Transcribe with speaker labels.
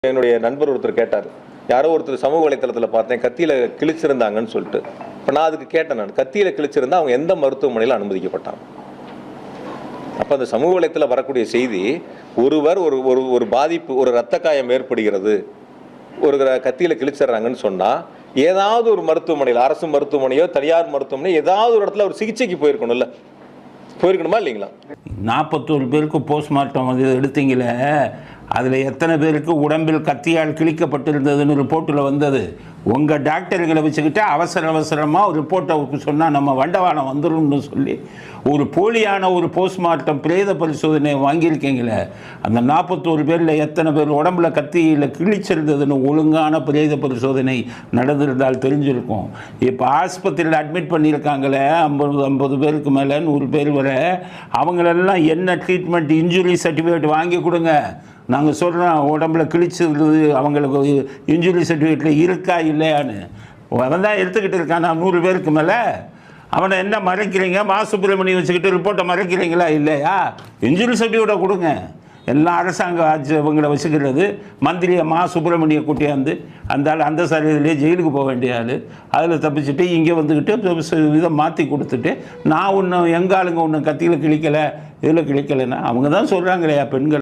Speaker 1: என்னுடைய நண்பர் ஒருத்தர் கேட்டார், யாரோ ஒருத்தர் சமூக வலைத்தளத்தில் பார்த்தேன் கத்தியில் கிழிச்சிருந்தாங்கன்னு சொல்லிட்டு. இப்போ நான் அதுக்கு கேட்டேன், நான் கத்தியில் கிழிச்சிருந்தா அவங்க எந்த மருத்துவமனையில் அனுமதிக்கப்பட்டாங்க? அப்போ அந்த சமூக வலைத்தில் வரக்கூடிய செய்தி, ஒருவர் ஒரு பாதிப்பு, ஒரு இரத்த காயம் ஏற்படுகிறது, ஒரு கத்தியில் கிழிச்சிடுறாங்கன்னு சொன்னால் ஏதாவது ஒரு மருத்துவமனையில், அரசு மருத்துவமனையோ தனியார் மருத்துவமனையோ ஏதாவது ஒரு இடத்துல ஒரு சிகிச்சைக்கு போயிருக்கணும்ல, போயிருக்கணுமா இல்லைங்களா?
Speaker 2: 41 பேருக்கு போஸ்ட்மார்ட்டம் வந்து எடுத்தீங்களே, அதில் எத்தனை பேருக்கு உடம்பில் கத்தியால் கிழிக்கப்பட்டிருந்ததுன்னு ரிப்போர்ட்டில் வந்தது? உங்கள் டாக்டர்களை வச்சுக்கிட்டு அவசரமாக ஒரு ரிப்போர்ட்டை சொன்னால் நம்ம வண்டவாளம் வந்துடும்னு சொல்லி ஒரு போலியான ஒரு போஸ்ட்மார்ட்டம் பிரேத பரிசோதனை வாங்கியிருக்கீங்களே, அந்த 41 பேரில் எத்தனை பேர் உடம்புல கத்தியில் கிழிச்சிருந்ததுன்னு ஒழுங்கான பிரேத பரிசோதனை நடந்திருந்தால் தெரிஞ்சிருக்கும். இப்போ ஆஸ்பத்திரியில் அட்மிட் பண்ணியிருக்காங்களே 50 பேருக்கு மேலே 100 பேர் வரை, அவங்களெல்லாம் என்ன ட்ரீட்மெண்ட், இன்ஜுரி சர்டிஃபிகேட் வாங்கி கொடுங்க. நாங்கள் சொல்கிறோம் உடம்புல கிழிச்சிருந்தது, அவங்களுக்கு இன்ஜுரி சர்டிஃபிகேட்டில் இருக்கா இல்லையான்னு. அவன் தான் எடுத்துக்கிட்டு இருக்கான் 100 பேருக்கு மேலே. அவனை என்ன மறைக்கிறீங்க? சுப்பிரமணியம் வச்சுக்கிட்டு ரிப்போர்ட்டை மறைக்கிறீங்களா இல்லையா? இன்ஜுரி சர்டிஃபிகேட்டை கொடுங்க. எல்லாம் அரசாங்க ஆட்சி இவங்களை வச்சுக்கிறது. மந்திரியை சுப்பிரமணிய கூட்டியாந்து அந்த ஆள் அந்த சரியிலே ஜெயிலுக்கு போக வேண்டிய ஆள், அதில் தப்பிச்சுட்டு இங்கே வந்துக்கிட்டு இதை மாற்றி கொடுத்துட்டு நான் ஒன்றும் எங்கள் ஆளுங்க ஒன்றும் கத்தியில் கிழிக்கலை இதில் கிழிக்கலைன்னா அவங்க தான் சொல்கிறாங்களே பெண்கள்.